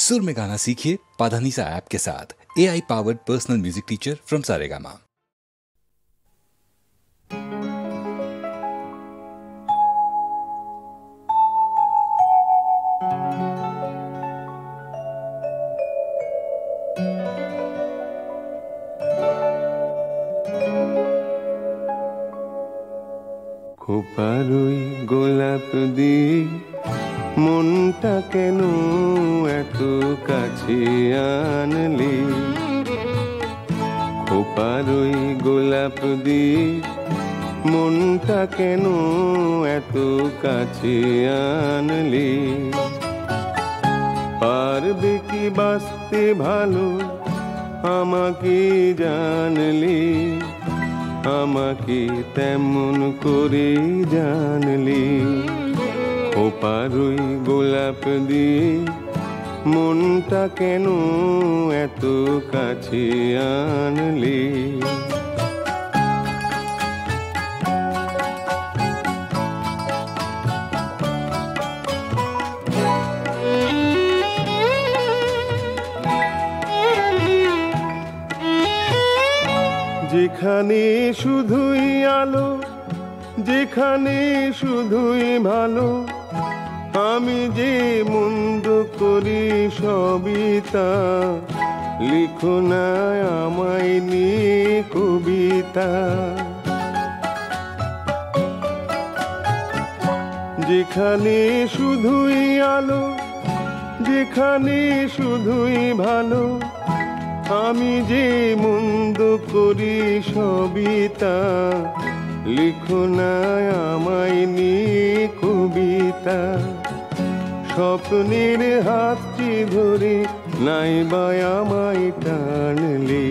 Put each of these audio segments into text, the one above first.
सुर में गाना सीखिए पाधानीसा ऐप के साथ। AI powered personal music teacher from Saregama. খোপারই গোলাপ দিয়ে মনটা কেন এত কাছে আনলি? খোপারই গোলাপ দিয়ে মনটা কেন এত কাছে আনলি? পারবে কি বাঁচতে ভালো আমাকে জানলি? আমাকে তেমন করে জানলি? খোপারই গোলাপ দিয়ে মনটা কেন এত কাছে আনলি? যেখানে শুধুই আলো, যেখানে শুধুই ভালো, আমি যে মন্দ করি সবই তা। লিখো না আমায় নিয়ে কবিতা। যেখানে শুধুই আলো, যেখানে শুধুই ভালো, আমি যে মন্দ করি সবই তা। লিখো না আমায় নিয়ে কবিতা। স্বপ্নের হাতটি ধরে নাইবা আমায় টানলে?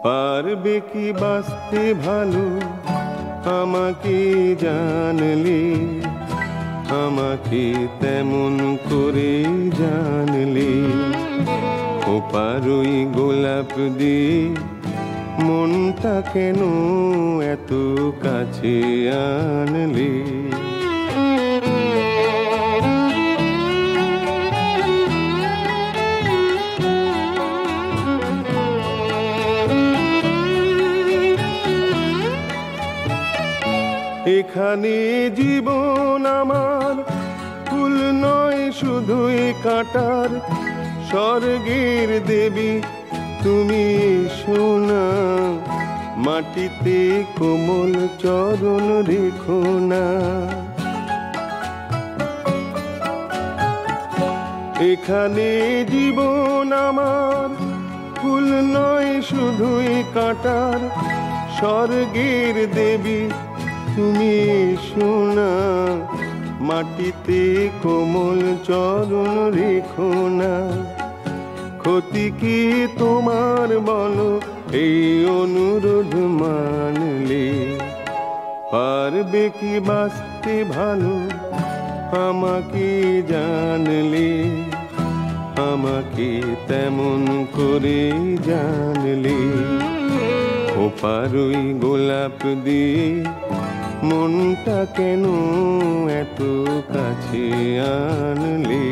পারবে কি বাঁচতে ভালো আমাকে জানলে? আমাকে তেমন করে জানলে? খোপারই গোলাপ দিয়ে মনটা কেন এত কাছে আনলি? এখানে জীবন আমার ফুল নয় শুধুই কাঁটার। স্বর্গের দেবী তুমি সোনা, মাটিতে কোমল চরণ রেখো না। এখানে জীবন আমার ফুল নয় শুধুই কাঁটার। স্বর্গের দেবী তুমি সোনা, মাটিতে কোমল চরণ রেখো না। ক্ষতি কি তোমার বলো এই অনুরোধ মানলে? পারবে কি বাঁচতে ভালো আমাকে জানলে? আমাকে তেমন করে জানলে? খোপারই গোলাপ দিয়ে মনটা কেন এত কাছে আনলে?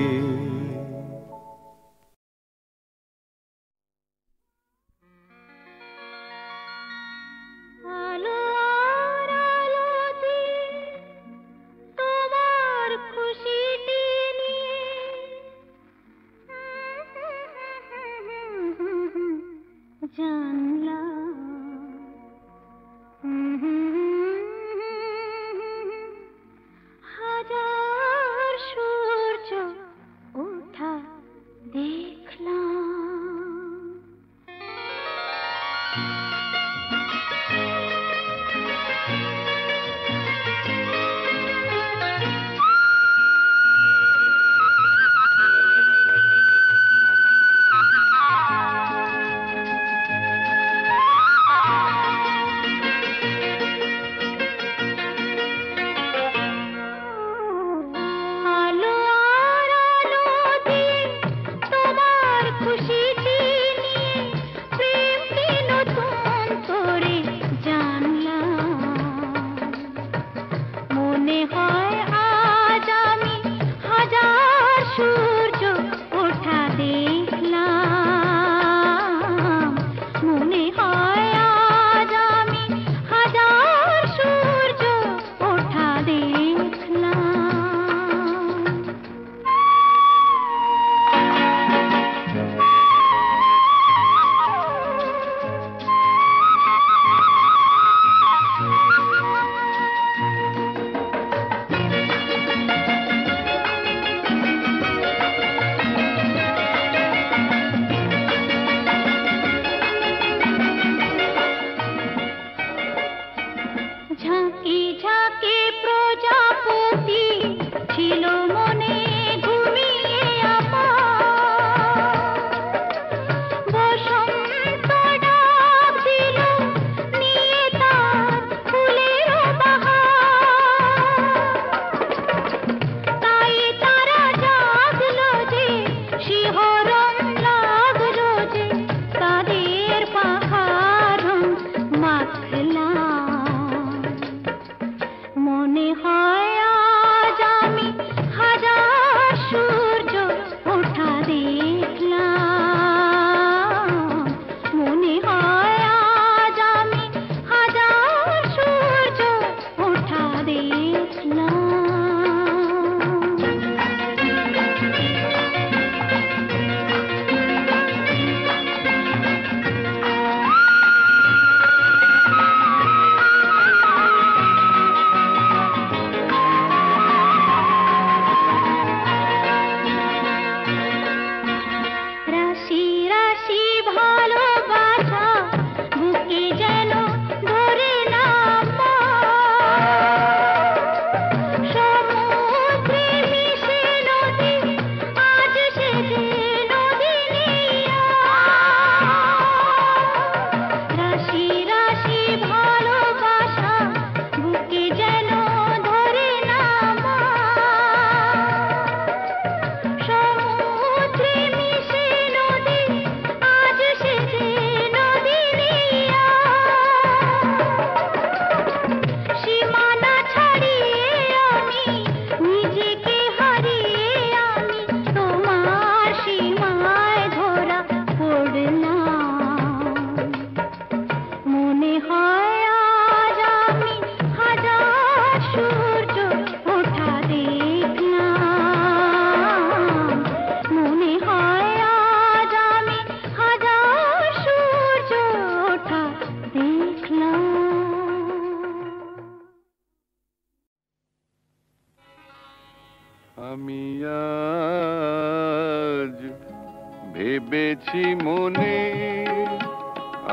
ভেবেছি মনে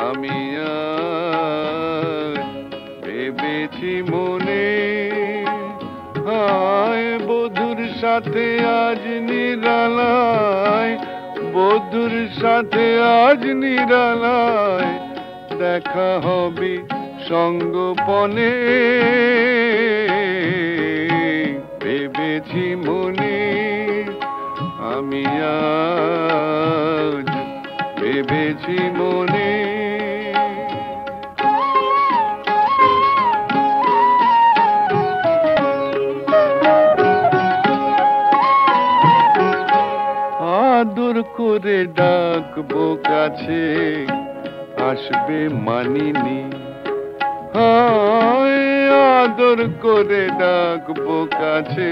আমি আজ, ভেবেছি মনে হায় বধুর সাথে আজ নিরালায়, বধুর সাথে আজ নিরালায় দেখা হবে সঙ্গোপনে। ভেবেছি মনে আমি আজ, ভেবেছি মনে। আদর করে ডাকবো কাছে আসবে মানিনি, হায় আদর করে ডাকবো কাছে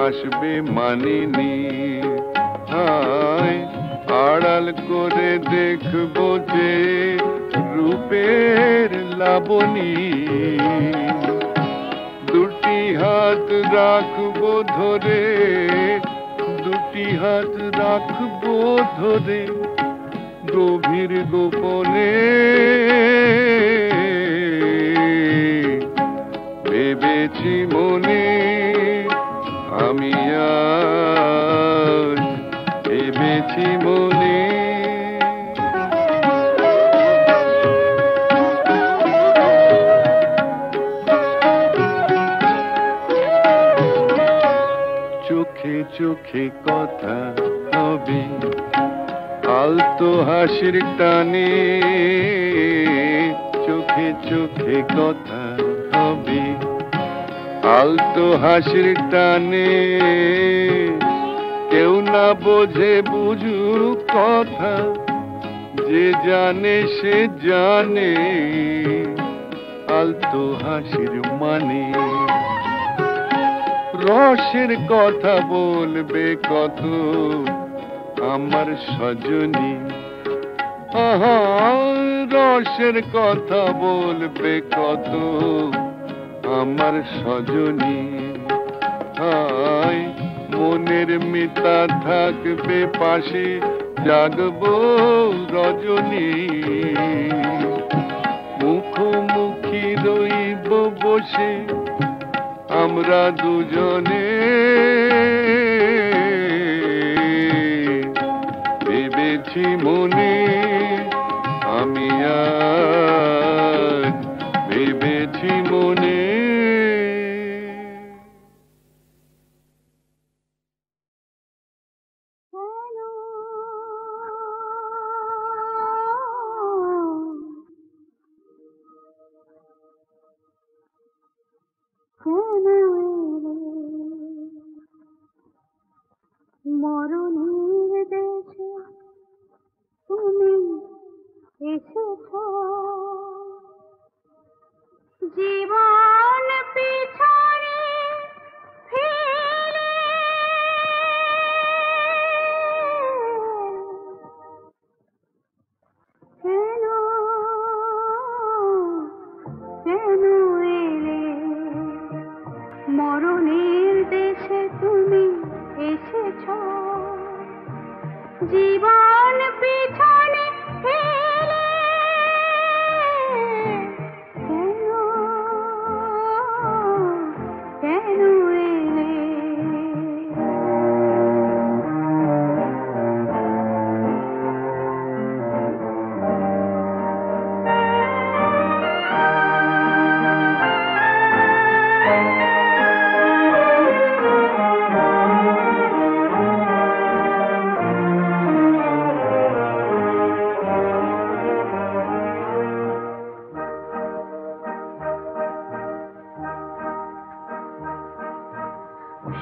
আসবে মানিনি, হায় আড়াল করে দেখবো যে রূপের লাবণী, দুটি হাত রাখবো ধরে, দুটি হাত রাখবো ধরে গভীর গোপনে। ভেবেছি মনে আমি আজ, ভেবেছি মনে। চোখে চোখে কথা হবে আলতো হাসির টানে, চোখে চোখে কথা হবে আলতো হাসির টানে, কেউ না বোঝে বুঝুক কথা, যে জানে সে জানে আলতো হাসির মানে। রসের কথা বলবে কত আমার সজনী, আহা রসের কথা বলবে কত আমার সজনী, হায় মনের মিতা থাকবে পাশে জাগবো রজনী, মুখোমুখি রইব বসে আমরা দুজনে। ভেবেছি মনে আমি আজ, ভেবেছি মনে। মরণের দেশে তুমি এসেছ, জীবন পিছনে ফেলে কেন, কেন এলে? মরণের দেশে তুমি এসেছ, জীবন পিছনে ফেলে কেন, কেন এলে?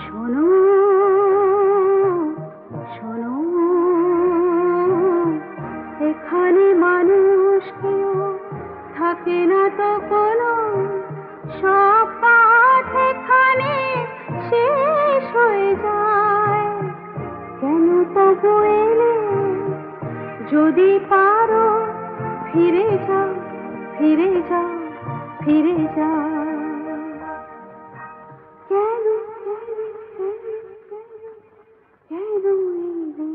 শোনো শোনো, এখানে মানুষ কেউ থাকে না তো কোনো, সব পাঠ এখানে শেষ হয়ে যায়। কেন তবু এলে? যদি পারো ফিরে যাও, ফিরে যাও, ফিরে যাও। কেন কেন কেন এলে?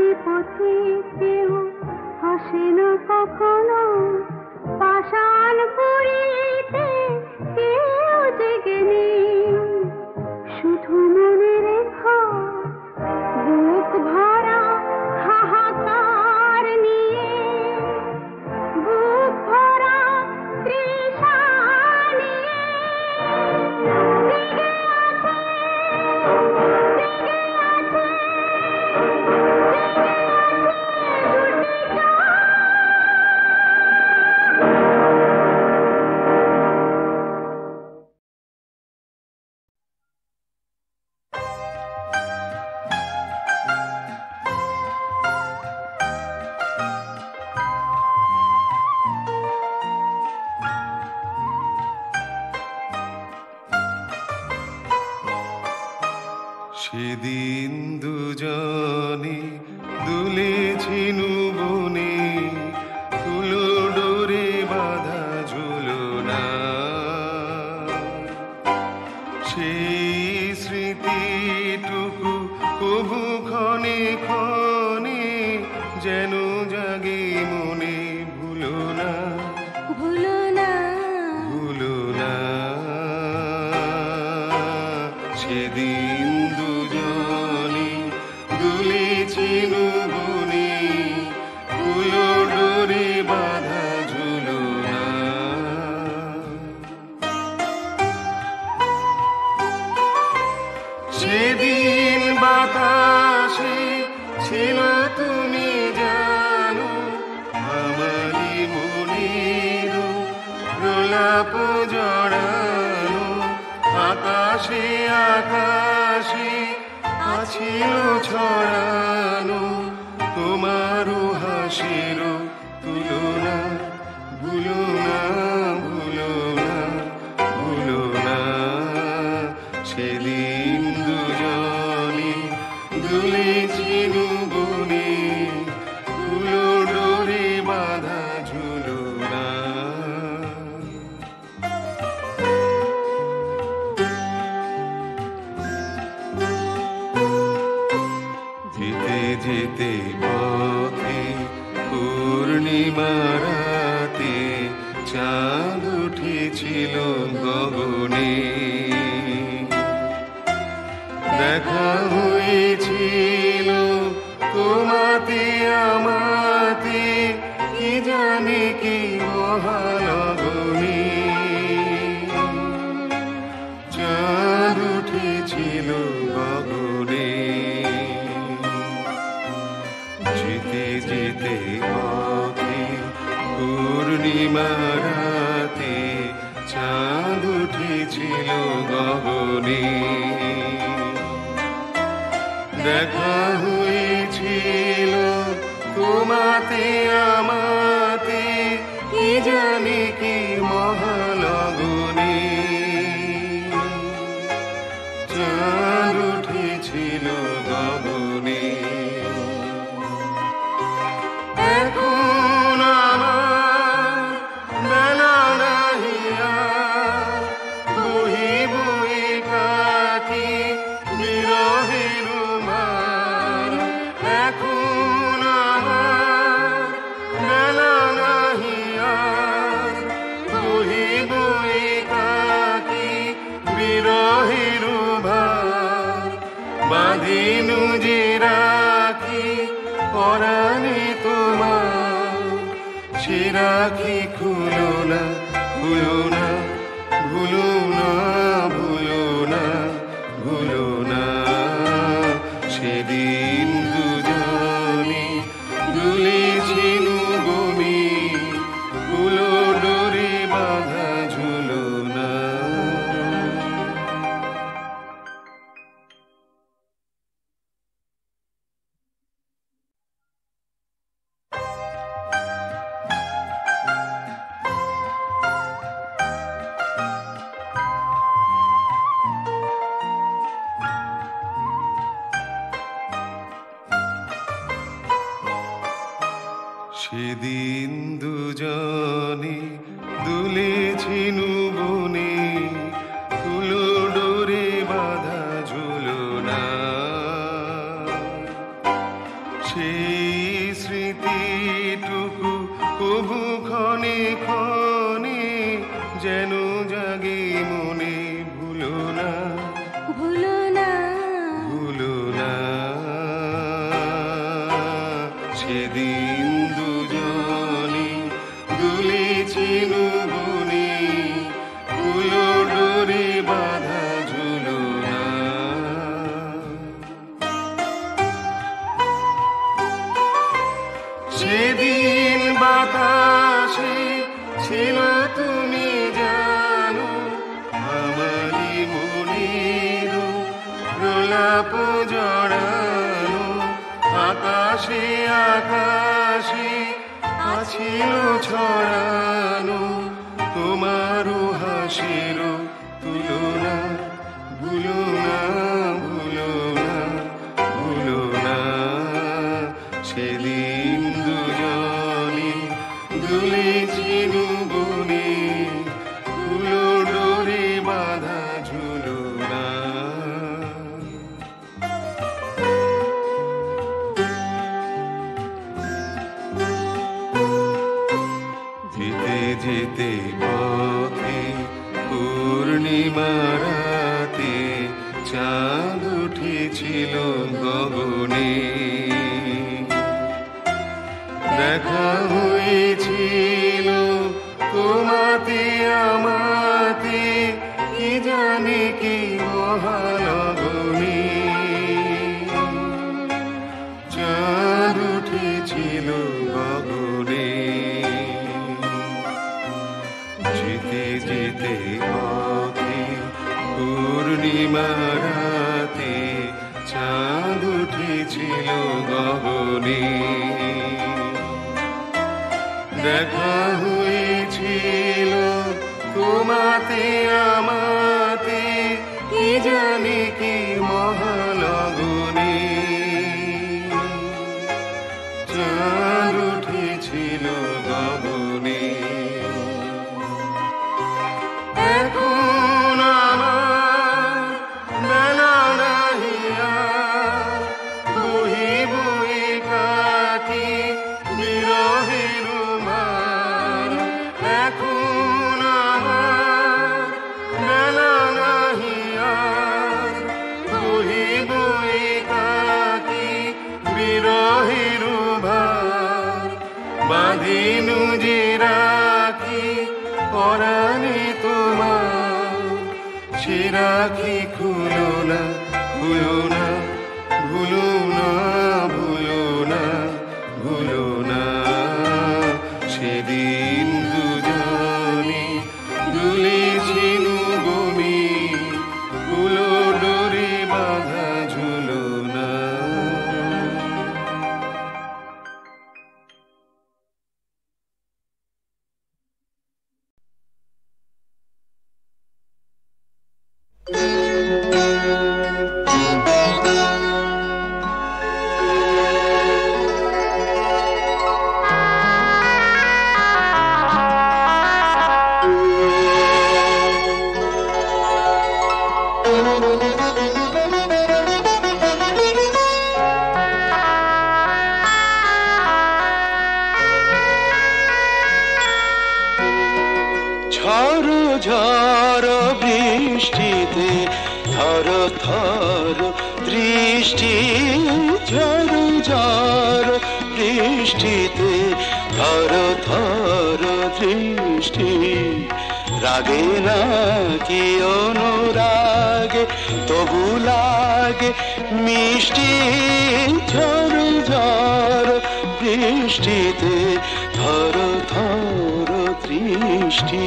জানে পথে কেউ হাসে না কখনো, পাষাণ পুরীতে কেউ জেগে নেই। শুধু মনে রেখো বুক ভরা হাহাকার নিয়ে, বুক ভরা তৃষা নিয়ে জেগে আছে, জেগে আছে, জেগে আছে দুটি চোখ। সেদিন দুজনে দুলেছিনু বনে, কুলো ডোরে বাঁধা ঝুলনা। সেই স্মৃতিটুকু কবু ক্ষণে ক্ষণে যেন জাগে মনে, ভুলো না, ভুলো না, ভুলো না। সেদিন দুজনে দুলেছিনু বনে, কুলো ডোরে বাঁধা ঝুলনা। সেদিন বাতাসে ছিল তুমি জানো, আমারই মনের প্রলাপ জড়ানো। আকাশে আকাশে আছিল ছড়ানো তোমারও হাসির তুলনা। ভুলো না, ভুলো না, ভুলো না। সেদিন দুজনে দুলেছিনু বনে, কুলো ডোরে বাঁধা ঝুলনা। যেতে যেতে পথে পূর্ণিমা রাতে চাঁদ উঠেছিল গগনে। দেখা হয়েছিল তোমাতে আমাতে, কি জানি কি মহালগনে। চাঁদ উঠেছিল গগনে। যেতে যেতে পথে পূর্ণিমা রাতে চাঁদ উঠেছিল গগনে। দেখা হয়েছিল তোমাতে আমাতে, কি জানি কি মহালগনে। চাঁদ উঠেছিল গগনে। এখন আমার বেলা নাহি আর, বহি বহি কাটি বিরহের মার। এখন আমার বেলা নাহি আর, বহি বহি কাটি বিরহের ভার। বাঁধিনু যে রাখি পরাণে তোমার, সে রাখি খুলো না, খুলো না, ভুলো না, ভুলো না, ভুলো না। সেদিন দুজনে দুলেছিনু বনে, কুলো ডোরে বাঁধা ঝুলনা। সেদিন দুজনে দুলেছিনু বনে, কুলো ডোরে বাঁধা ঝুলনা। সেই স্মৃতিটুকু কবু ক্ষণে ক্ষণে যেন জাগে মনে, ভুলো না ভুলো না ভুলো না সেদিন দুজনে দুলেছি নবনে, ফুলো ডোরে বাঁধা ঝুলো না। সেদিন বাতাসে ছিল তুমি জানো আমারই মনের প্রলাপ জড়ানো, আকাশে আকাশে আছিল ছড়ানো তোমারও হাসির তুলনা, ভুলো না ভুলো না ভুলো না সেদিন দুজনে দুলেছি নবনে, ফুলো ডোরে বাঁধা ঝুলো না। যেতে যেতে পথে পূর্ণিমা রাতে চাঁদ উঠেছিল গগনে, দেখা হয়েছিল তোমাতে আমাতে কি জানে কি মহালগনে, চাঁদ উঠেছিল গগনে। যেতে যেতে পথে পূর্ণিমা রাতে চাঁদ উঠেছিল গগনে, দেখা হয়েছিল তোমাতে আমাতে কি জানি কি মহালগনে, চাঁদ উঠেছিল গগনে। এখন আমার বেলা নাহি আর, বহি বহি কাটি বিরহের মার। এখন আমার বেলা নাহি আর, বহি বহি কাটি বিরহের ভার। বাঁধিনু যে রাখি পরাণে তোমার, সে রাখি খুলো না ভুলো না ভুলো না ভুলো না ভুলো না সেদিন দুজনে দুলেছি নবনে, ফুলো ডোরে বাঁধা ঝুলো না। ঝড় ঝড় বৃষ্টিতে থর থর দৃষ্টি, ঝড় ঝড় বৃষ্টিতে থর থর দৃষ্টি। রাগে না কি অনুরাগে তবু লাগে মিষ্টি, ঝড় ঝড় বৃষ্টিতে থর থর দৃষ্টি।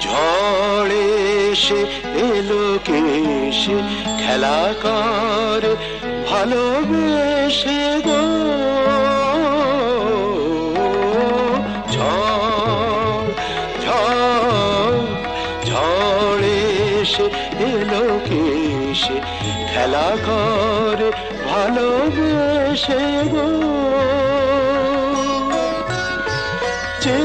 ঝড়ে এসে এলো কেসে খেলা কর ভালোবেসে গো, ঝড় ঝড় ঝড় এসে এলো কেসে খেলা করে ভালোবেসে গো, যে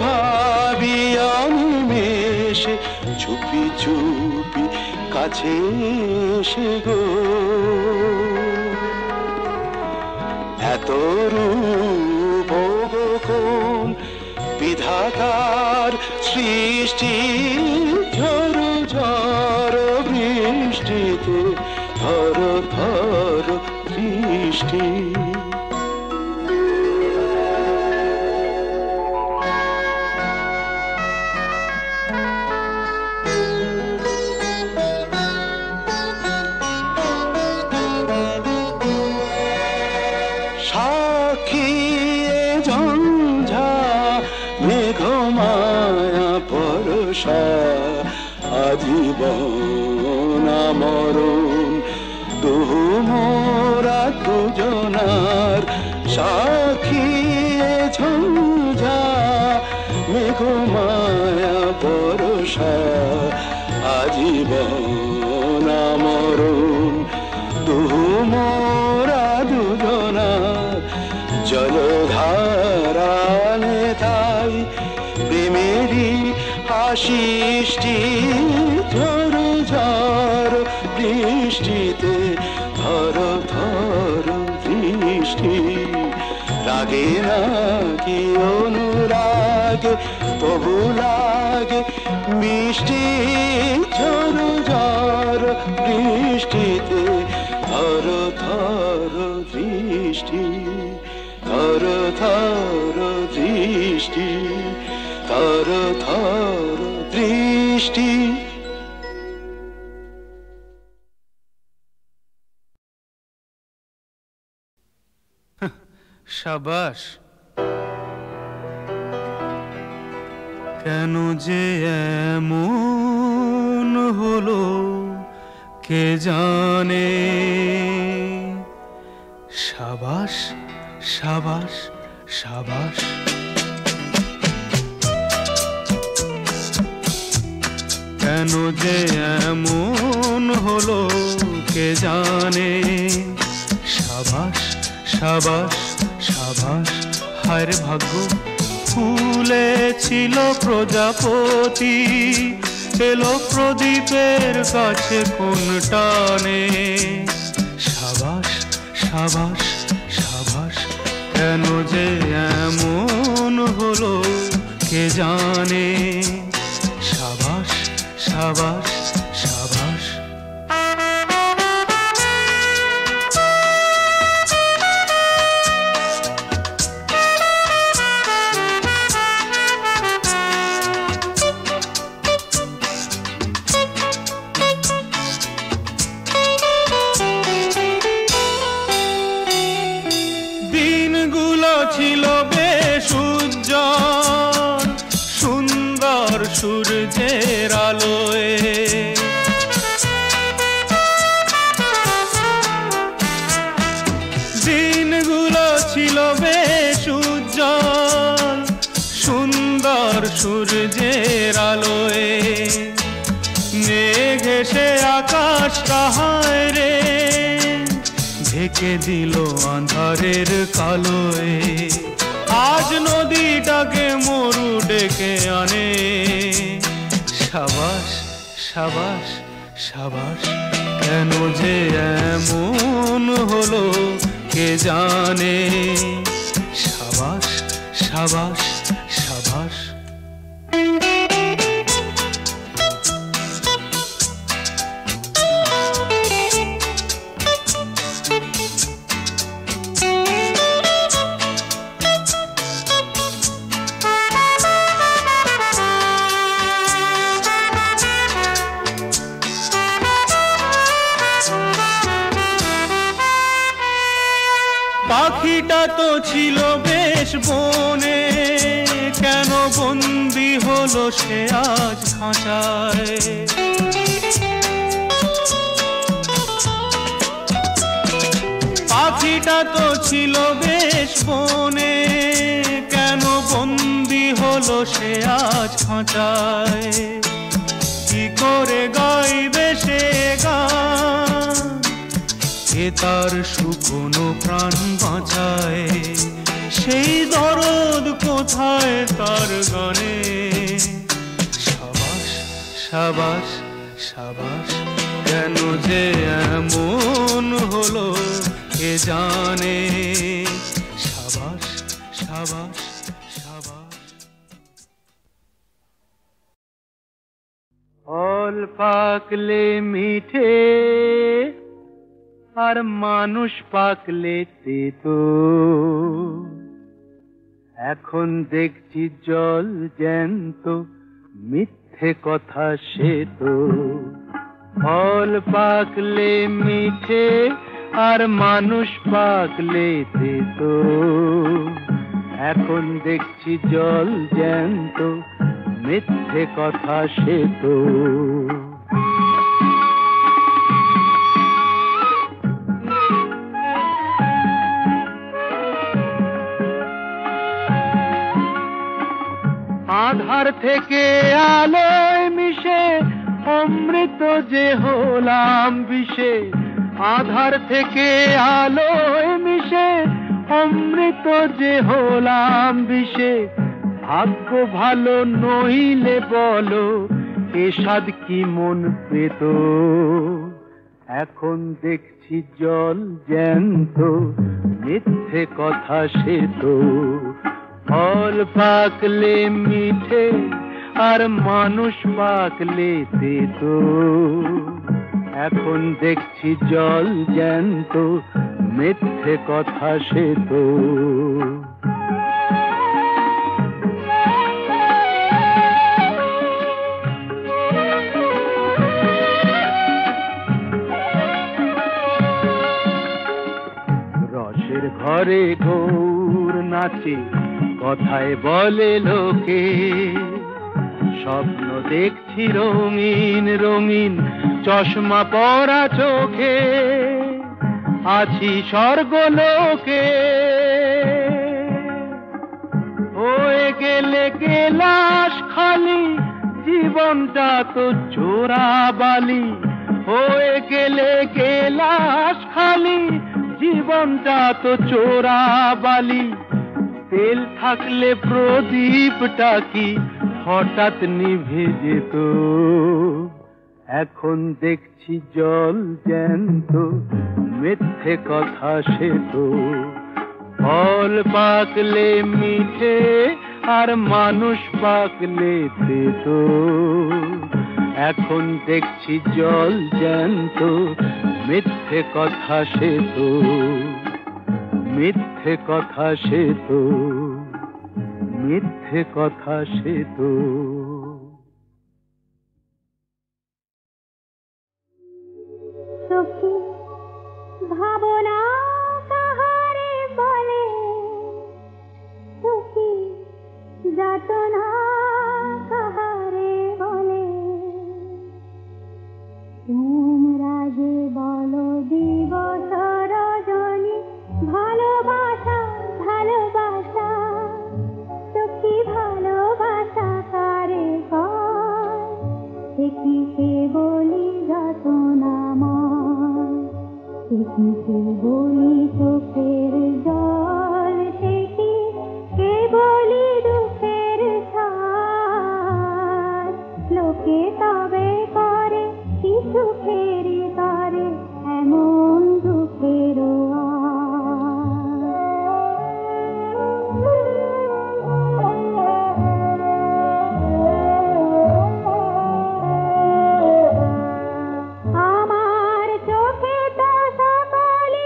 ভাবি আমি মেশে চুপি চুপি কাছে এসে গো, এত রূপ কোন বিধাতার সৃষ্টি, ঝড় ঝড় বৃষ্টিতে থর থর দৃষ্টি। সাক্ষী ঝঞ্ঝা মেঘমায়া পরশা, আজীবন মরণ দুহু মোরা দুজনার। সাক্ষী ঝঞ্ঝা মেঘমায়া পরশা, আজীবন মরণ দুহু মোরা দুজনার। জলধারানে তাই প্রেমেরই আশিষ্টি, ঝড় ঝড় বৃষ্টিতে থর থর দৃষ্টি। রাগে নাকি অনুরাগে তবু লাগে মিষ্টি, ঝড় ঝড় বৃষ্টিতে থর থর দৃষ্টি, থর থর দৃষ্টি, থর থর দৃষ্টি। সাবাস, কেন যে এমন হলো কে জানে। সাবাস সাবাস সাবাস, কেন যে এমন হলো কে জানে। সাবাস সাবাস সাবাস, হায় রে ভাগ্য ফুলে ছিল প্রজাপতি, এলো প্রদীপের কাছে কোন টানে। সাবাস সাবাস সাবাস, কেন যে এমন হলো কে জানে। সাবাস সাবাস সাবাস। ছিল বেশ উজ্জ্বল সুন্দর সূর্যের আলোয়, দিনগুলো ছিল বেশ উজ্জ্বল সুন্দর সূর্যের আলোয়। মেঘ এসে আকাশটা হায় রে ঢেকে দিল আঁধারের কালোয়। আজ নদীটাকে মরু ডেকে আনে। সাবাস সাবাস সাবাস, কেন যে এমন হলো কে জানে। সাবাস সাবাস সাবাস। পাখিটা তো ছিল বেশ বনে, কেন বন্দি হলো সে আজ খাঁচায়। পাখিটা তো ছিল বেশ বনে, কেন বন্দি হলো সে আজ খাঁচায়। কি করে গাইবে সে গান কে তার শুকনো প্রাণ বাঁচায়, সেই দরদ কোথায় তার গানে। সাবাস সাবাস সাবাস, কেন যে এমন হলো কে জানে। সাবাস সাবাস সাবাস। ফল পাকলে মিঠে আর মানুষ পাকলে তেতো, এখন দেখছি জল জ্যান্ত মিথ্যে কথা সে তো। ফল পাকলে মিঠে আর মানুষ পাকলে তেতো, এখন দেখছি জল জ্যান্ত মিথ্যে কথা সে তো। আধার থেকে আলোয় মিশে অমৃত যে হলাম বিষে, আধার থেকে আলোয় মিশে অমৃত যে হলাম বিষে। ভাগ্য ভালো নইলে বলো এ স্বাদ কি মন পেত, এখন দেখছি জল জ্যান্ত মিথ্যে কথা সে তো। ফল পাকলে মিঠে আর মানুষ পাকলে তেতো, এখন দেখছি জল জ্যান্ত মিথ্যে কথা সে তো। রসের ঘরে গৌর নাচে কথায় বলে লোকে, স্বপ্ন দেখছি রঙিন রঙিন চশমা পরা চোখে, আছি স্বর্গলোকে। হয়ে গেলে গেলাস খালি জীবনটা তো চোরাবালি, হয়ে গেলে গেলাস খালি জীবনটা তো চোরাবালি। তেল থাকলে প্রদীপটা কি হঠাৎ নিভে যেত, এখন দেখছি জল জ্যান্ত মিথ্যে কথা সে তো। ফল পাকলে মিঠে আর মানুষ পাকলে তেতো, এখন দেখছি জল জ্যান্ত মিথ্যে কথা সে তো। মিথ্যে কথা সে তো, মিথ্যে কথা সে তো। সখী ভাবনা কাহারে বলে, সখী যাতনা কাহারে বলে, তোমরা যে বলো দিবস রজনী ভালোবাসা ভালোবাসা, সখী ভালোবাসা কারে কয়, সে কি সে বলি যতনাময়, সে কি সে বলি চোখের জল, সে কি সে বলি দুঃখের ছায়। লোকে তবে করে কি সুখের তরে এমন দুঃখের আমার চোখে তো সকলে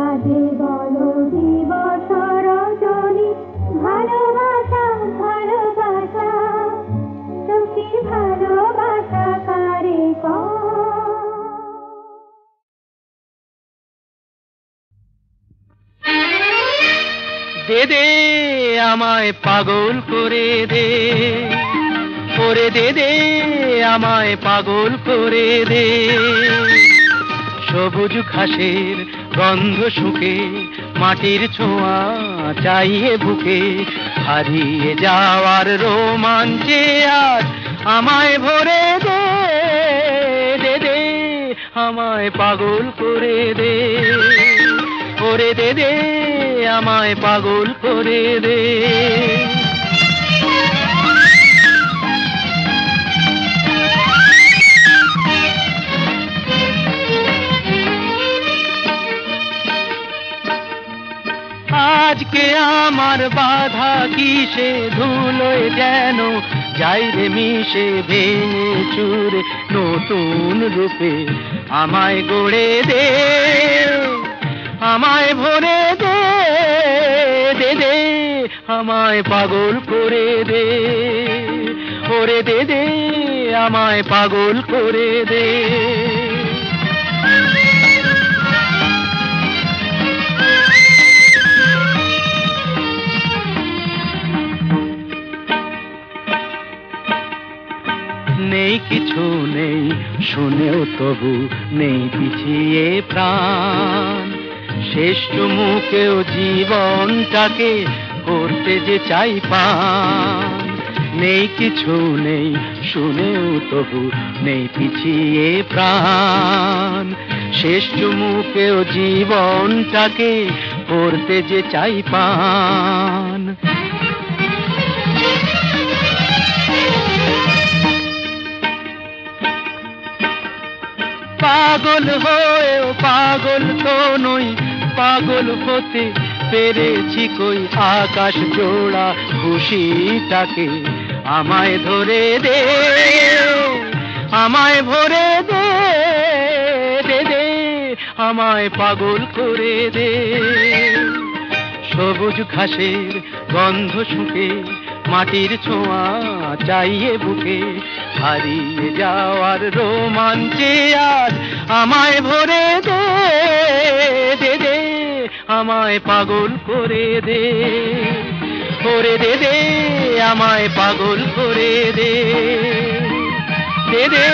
আজে বলো দিবস রজনী ভালোবাসা ভালোবাসা সখী ভালোবাসা কারে দে দে আমায় পাগল করে দে, করে দে দে আমায় পাগল করে দে। সবুজ ঘাসের গন্ধ শুকে মাটির ছোঁয়া চাইয়ে বুকে হারিয়ে যাওয়ার রোমাঞ্চে আজ আমায় ভরে দে, দে দে আমায় পাগল করে দে, করে দে দে আমায় পাগল করে দে। আজকে আমার বাধা কিসে ধুলোয় যেন যাই রে মিশে ভেঙে চুরে নতুন রূপে আমায় গড়ে দে, আমায় ভরে দে, দে দে আমায় পাগল করে দে, করে দে দে আমায় পাগল করে দে। নেই কিছু নেই শুনেও তবু নেই পিছিয়ে প্রাণ, শেষ চুমুকেও জীবনটাকে করতে যে চাই পান। নেই কিছু নেই শুনেও তবু নেই পিছিয়ে প্রাণ, শেষ চুমুকেও জীবনটাকে করতে যে চাই পান। পাগল হয়েও পাগল তো নই, পাগল হতে পেরেছি কই আকাশ জোড়া খুশিটাকে আমায় ধরে দে, আমায় ভরে দে, দে দে আমায় পাগল করে দে। সবুজ ঘাসের গন্ধ শুকে মাটির ছোঁয়া চাইয়ে বুকে হারিয়ে যাওয়ার রোমাঞ্চে আজ আমায় ভরে দে, দে দে আমায় পাগল করে দে, করে দে দে আমায় পাগল করে দে, দে দে